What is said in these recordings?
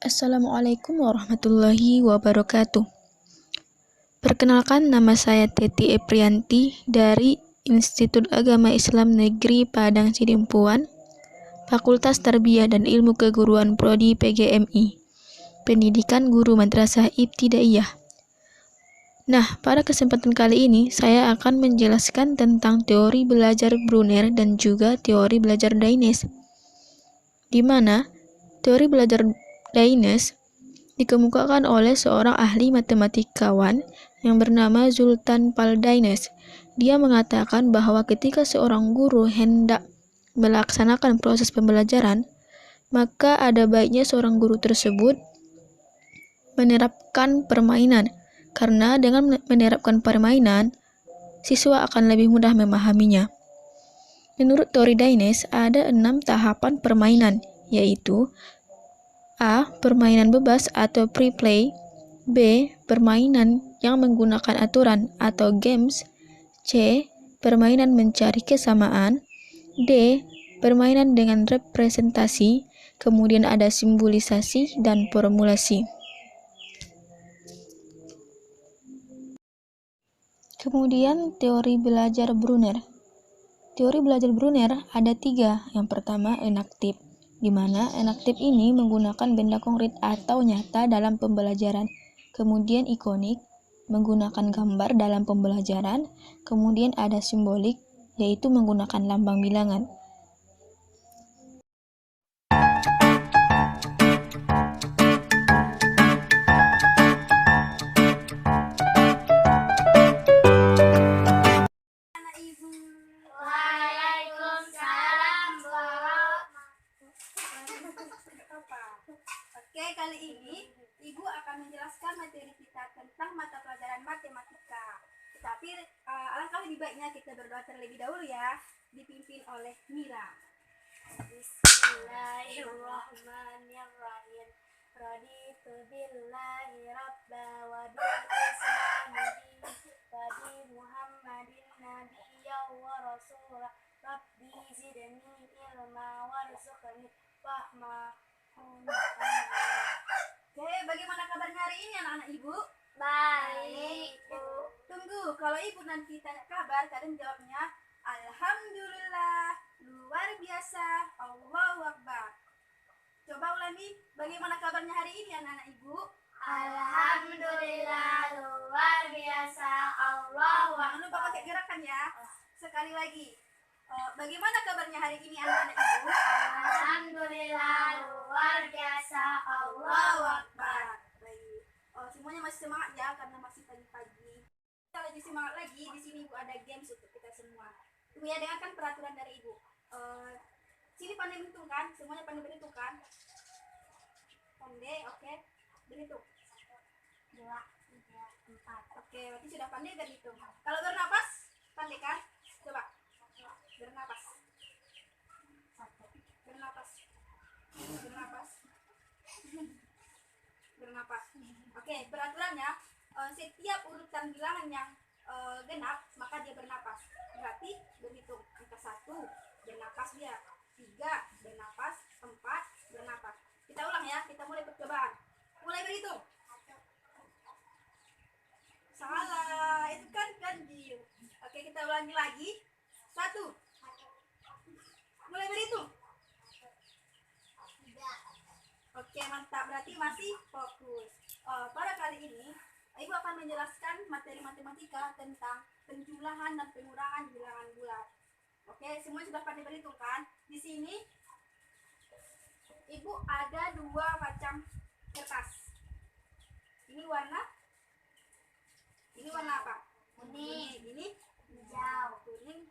Assalamualaikum warahmatullahi wabarakatuh. Perkenalkan, nama saya Teti Eprianti dari Institut Agama Islam Negeri Padang Sidimpuan, Fakultas Tarbiyah dan Ilmu Keguruan Prodi PGMI, Pendidikan Guru Madrasah Ibtidaiyah. Nah, pada kesempatan kali ini saya akan menjelaskan tentang teori belajar Brunner dan juga teori belajar Daynes, di mana teori belajar Daynes dikemukakan oleh seorang ahli matematikawan yang bernama Zoltan Pal-Daynes. Dia mengatakan bahwa ketika seorang guru hendak melaksanakan proses pembelajaran, maka ada baiknya seorang guru tersebut menerapkan permainan, karena dengan menerapkan permainan, siswa akan lebih mudah memahaminya. Menurut teori Daynes, ada 6 tahapan permainan, yaitu A. Permainan bebas atau pre-play. B. Permainan yang menggunakan aturan atau games. C. Permainan mencari kesamaan. D. Permainan dengan representasi. Kemudian ada simbolisasi dan formulasi. Kemudian teori belajar Brunner. Teori belajar Brunner ada 3. Yang pertama, enaktif, di mana enaktif ini menggunakan benda konkret atau nyata dalam pembelajaran. Kemudian ikonik, menggunakan gambar dalam pembelajaran. Kemudian ada simbolik, yaitu menggunakan lambang bilangan. Oke, kali ini Ibu akan menjelaskan materi kita tentang mata pelajaran matematika. Tapi alangkah lebih baiknya kita berdoa terlebih dahulu ya, dipimpin oleh Mira. Bismillahirrahmanirrahim. Raditu billahi rabba wa bil islami wa bi Muhammadin nabiyya wa rasulah. Rabbi zidni ilma warzuqni fahma. Oke, bagaimana kabarnya hari ini anak-anak Ibu? Baik, Bu. Tunggu, kalau Ibu nanti tanya kabar, kalian jawabnya Alhamdulillah, luar biasa, Allahu Akbar. Coba ulangi, bagaimana kabarnya hari ini anak-anak Ibu? Alhamdulillah, luar biasa, Allahu Jangan lupa Akbar. pakai gerakan ya. Sekali lagi, bagaimana kabarnya hari ini anak-anak Ibu? Alhamdulillah, luar biasa, Allahu Allahu Akbar. Baik. Semuanya masih semangat ya karena masih pagi-pagi. Kita lagi semangat lagi. Di sini Ibu ada games untuk kita semua. Ibu ya, dengarkan peraturan dari Ibu. Sini pandai berhitung kan? Semuanya pandai berhitung kan? Pandai, oke. Berhitung. 2, 3, 4. Oke, berarti sudah pandai berhitung. Kalau bernapas, pandai kan? Coba. Bernapas. 1. Bernapas. Bernapas. Bernapas. Oke, peraturannya setiap urutan bilangan yang genap maka dia bernapas. Berarti berhitung angka 1 bernapas dia, 3 bernapas, 4 bernapas. Kita ulang ya, kita mulai percobaan. Mulai berhitung. Salah, itu kan ganjil. Oke, kita ulangi lagi. 1. Mulai berhitung. Oke, mantap. Berarti masih fokus. Pada kali ini, Ibu akan menjelaskan materi matematika tentang penjumlahan dan pengurangan bilangan bulat. Oke, semua sudah pandai berhitung kan? Di sini, Ibu ada 2 macam kertas. Ini warna apa? Kuning. Ini Hijau. kuning,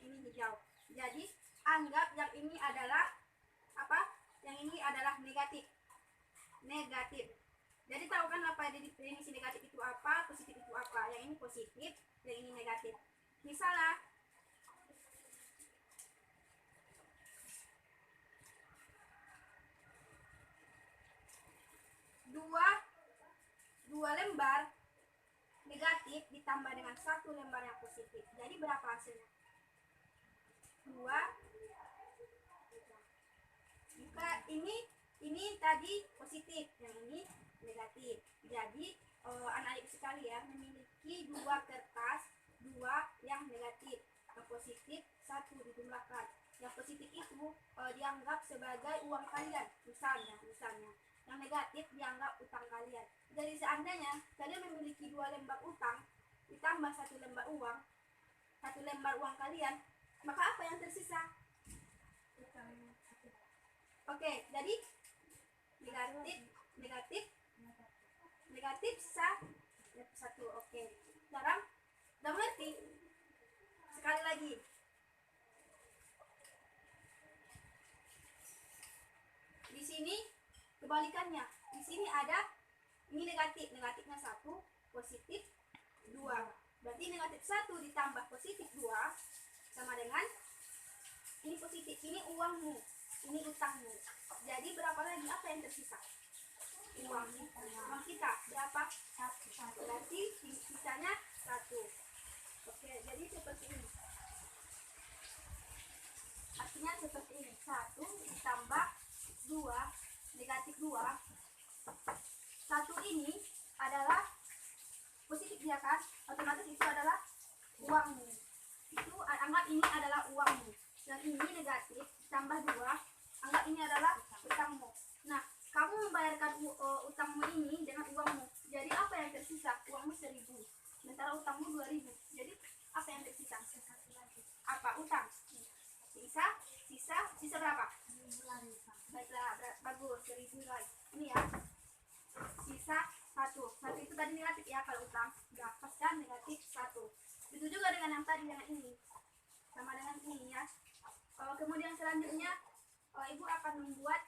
ini hijau. Jadi, anggap yang ini adalah apa? Yang ini adalah negatif. Negatif. Jadi tahu kan apa definisi negatif itu apa, positif itu apa? Yang ini positif, yang ini negatif. Misalnya dua lembar negatif ditambah dengan 1 lembar yang positif. Jadi berapa hasilnya? 2. Jika ini ini tadi positif, yang ini negatif. Jadi anak-anak sekalian memiliki dua kertas, dua yang negatif. Yang positif satu dijumlahkan. Yang positif itu dianggap sebagai uang kalian, misalnya. Yang negatif dianggap utang kalian. Jadi seandainya kalian memiliki 2 lembar utang ditambah 1 lembar uang, 1 lembar uang kalian, maka apa yang tersisa? Oke, jadi negatif satu. Oke, sekarang udah mengerti? Sekali lagi, di sini kebalikannya. Di sini ada ini negatifnya 1, positif 2. Berarti negatif 1 ditambah positif 2 sama dengan ini positif, ini uangmu, ini utangmu. Jadi berapa lagi? Apa yang tersisa? Uang kita berapa? 1. Berarti sisanya 1. Oke, jadi seperti ini. Artinya seperti ini. 1 ditambah 2, negatif 2. 1 ini adalah positif ya kan? Otomatis itu adalah uangmu. Itu anggap ini adalah uangmu. Dan ini negatif tambah 2, anggap ini adalah utangmu. Nah, kamu membayarkan utangmu ini dengan uangmu. Jadi apa yang tersisa? Uangmu 1.000, sementara utangmu 2.000. Jadi apa yang tersisa? Apa? Utang. Sisa berapa? Baiklah, bagus, 1.000 lagi. Ini ya. Sisa 1 itu tadi negatif ya, kalau utang dihapuskan negatif 1. Itu juga dengan yang tadi, dengan ini sama dengan ini ya. Kemudian selanjutnya ibu akan membuat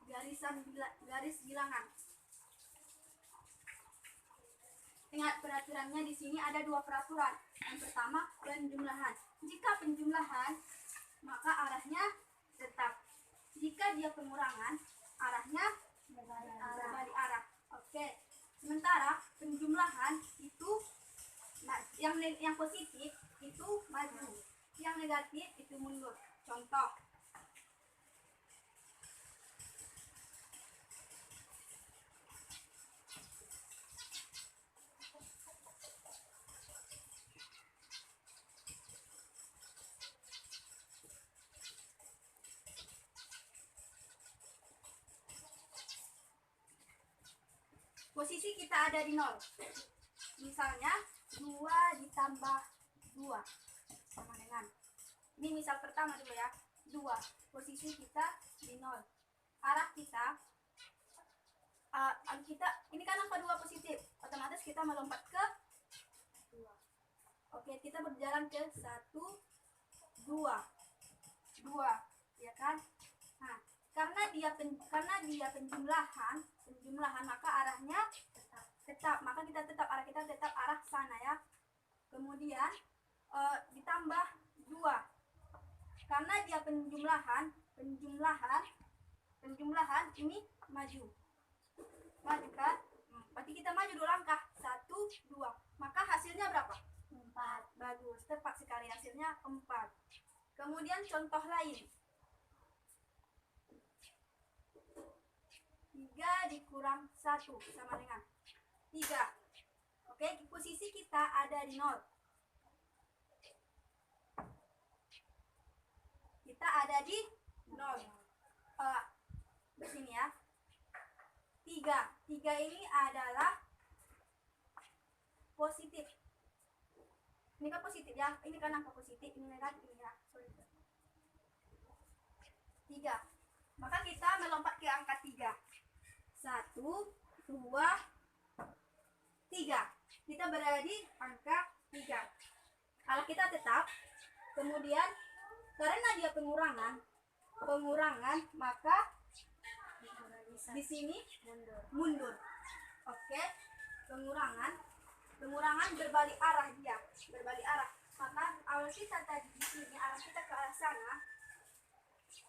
garis bilangan. Ingat peraturannya, di sini ada 2 peraturan. Yang pertama penjumlahan. Jika penjumlahan maka arahnya tetap. Jika dia pengurangan arahnya berbalik arah. Oke. Sementara penjumlahan itu yang positif itu maju, yang negatif itu mundur. Contoh, posisi kita ada di 0. Misalnya 2 ditambah 2 sama dengan, ini misal pertama dulu ya, 2. Posisi kita di 0. Arah kita ini kan angka 2 positif, otomatis kita melompat ke 2. Oke, kita berjalan ke 1, 2 ya kan. Nah, karena dia penjumlahan maka arahnya tetap, maka arah kita tetap arah sana ya. Kemudian ditambah 2, karena dia penjumlahan ini maju kan. Berarti kita maju 2 langkah, 1, 2, maka hasilnya berapa? 4. Bagus, tepat sekali, hasilnya 4. Kemudian contoh lain, 3 dikurang 1 sama dengan 3. Oke, posisi kita ada di 0. Kita ada di 0. Di sini ya. 3 ini adalah positif. Ini kan positif ya. Ini kan angka positif, ini negatif ini ya. 3. Maka kita melompat ke angka 3. 1, 2, 3. Kita berada di angka 3. Kalau kita tetap, kemudian karena dia pengurangan, maka di sini mundur. Oke, pengurangan berbalik arah dia, Maka awal kita tadi di sini arah kita ke arah sana.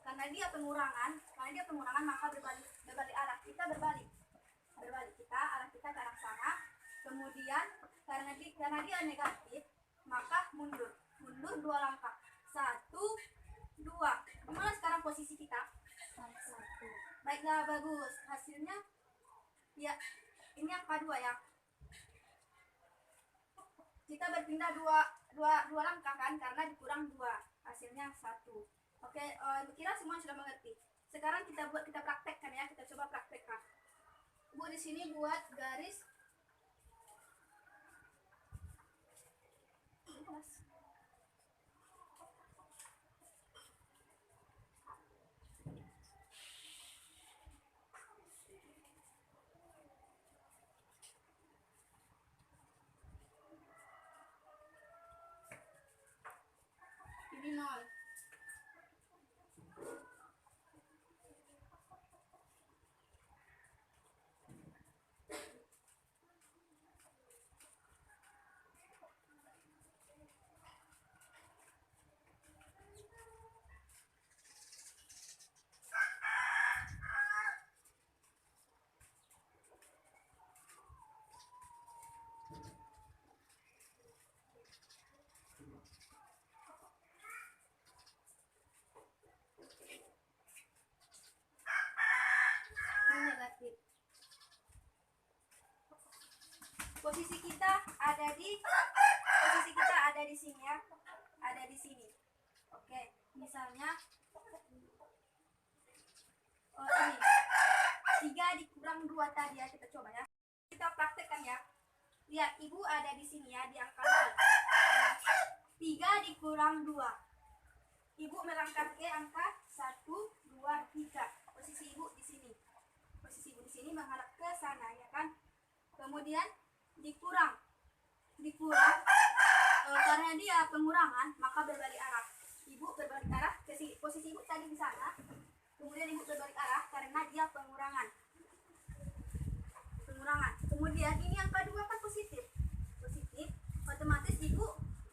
Karena dia pengurangan maka berbalik arah. Kita berbalik kita, arah kita ke arah sana. Kemudian karena dia negatif, maka mundur 2 langkah. 1, 2. Gimana sekarang posisi kita? 1. Baiklah, bagus. Hasilnya ya ini angka 2 ya. Kita berpindah dua langkah kan, karena dikurang 2 hasilnya 1. Oke, Ibu kira semua sudah mengerti. Sekarang kita praktekkan ya, kita coba praktekkan. Bu di sini buat garis ini 0. Ini negatif. Posisi kita ada di sini ya. Ada di sini. Oke, misalnya ini 3 dikurang 2 tadi ya, kita coba ya. Kita praktekkan ya. Lihat, Ibu ada di sini ya, di angka 0. 3 dikurang 2. Ibu melangkah ke angka 1, 2, 3. Posisi Ibu di sini. Posisi Ibu di sini menghadap ke sana ya kan. Kemudian dikurang karena dia pengurangan, maka berbalik arah. Ibu berbalik arah ke sini. Posisi Ibu tadi di sana. Kemudian Ibu berbalik arah karena dia pengurangan. Kemudian ini angka 2 kan positif, otomatis Ibu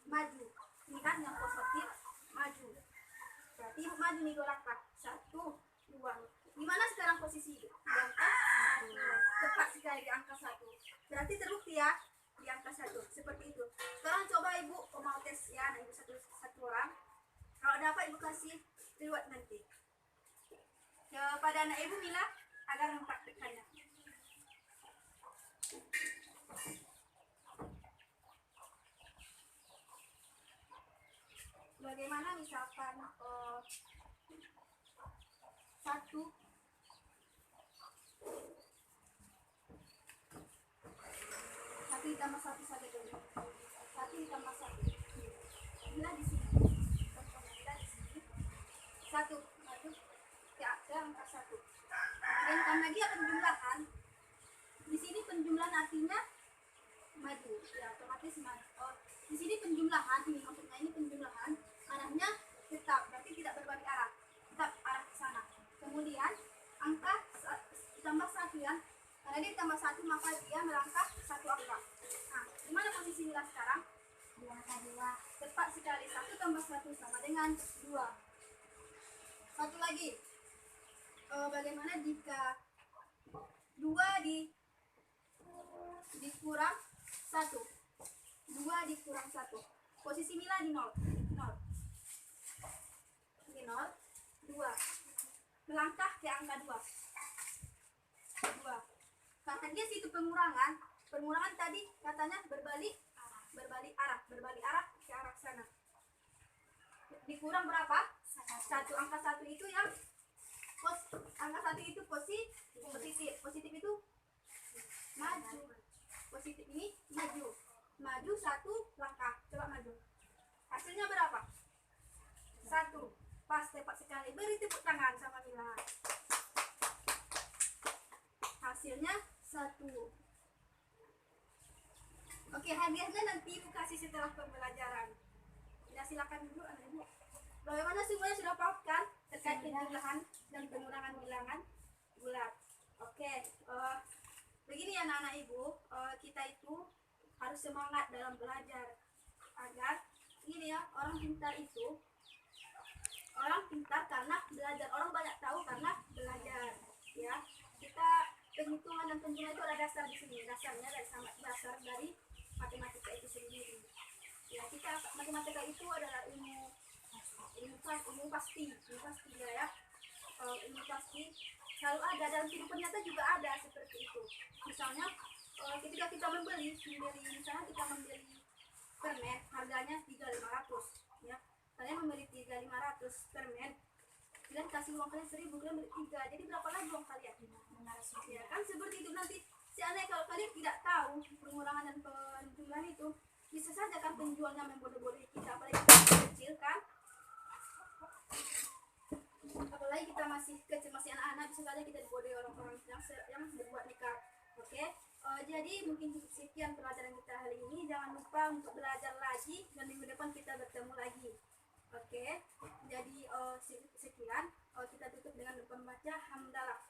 maju. Ini kan yang positif, maju. Berarti Ibu maju nih 2 langkah. 1, 2. Gimana sekarang posisi Ibu? Di angka 1. Tepat sekali di angka 1. Berarti terbukti ya di angka 1. Seperti itu. Sekarang coba Ibu mau tes ya, Ibu satu orang. Kalau dapat Ibu kasih reward nanti kepada anak Ibu Mila agar mempraktikkannya. Bagaimana misalkan 1 ditambah 1 saja dulu. 1 ditambah 1. Bila di sini. Bila di sini. 1 maju ke angka 1. Dan karena dia penjumlahan, di sini penjumlahan artinya maju. Ya, otomatis maju. Di sini penjumlahan, ini maksudnya ini penjumlahan, arahnya tetap, berarti tidak berbalik arah. Tetap arah ke sana. Kemudian angka ditambah 1 ya. Karena dia ditambah 1 maka dia melangkah 1 angka. Nah, di mana posisi Mila sekarang? Di angka 2. Tepat sekali. 1 tambah 1 sama dengan 2. Satu lagi. Bagaimana jika 2 dikurang 1? 2 dikurang 1. Posisi Mila di 0. 0. Di 0. 2. Melangkah ke angka 2. 2. Karena dia situ pengurangan tadi katanya berbalik arah ke arah sana. Dikurang berapa? 1. Angka 1 itu yang angka 1 itu positif itu maju. Positif ini maju 1 langkah. Coba maju. Hasilnya berapa? 1. Pas, tepat sekali. Beri tepuk tangan sama Mila. Hasilnya 1. Oke, hadiahnya nanti Ibu kasih setelah pembelajaran. Ya, silakan dulu anak Ibu. Bagaimana semuanya sudah paham kan terkait penjumlahan dan pengurangan bilangan bulat? Oke, begini ya anak-anak Ibu, kita itu harus semangat dalam belajar agar ini ya, orang pintar karena belajar. Orang banyak tahu karena belajar ya. Kita penghitungan dan penjumlahan itu ada dasar di sini. Dasarnya dasar dari matematika itu sendiri. Ya, kita matematika itu adalah ilmu pasti ya. Ilmu pasti selalu ada dalam kehidupan nyata juga ada seperti itu. Misalnya ketika kita membeli misalnya kita membeli permen harganya 3.500 ya, kalian membeli 3.500 permen, kalian kasih uang kalian 1.000, kalian beli 3, jadi berapa lagi uang kalian? Ya kan seperti itu. Nanti seandainya kalau kalian tidak tahu pengurangan dan penjumlahan itu, bisa saja kan penjualnya membodoh-bodohi kita, apalagi kita masih kecil kan, apalagi kita masih kecil, masih anak-anak, bisa saja kita dibodohi orang-orang yang berbuat nekat. Oke, jadi mungkin cukup sekian pelajaran kita hari ini. Jangan lupa untuk belajar lagi dan minggu depan kita bertemu lagi. Oke, jadi sekian, kita tutup dengan membaca hamdalah.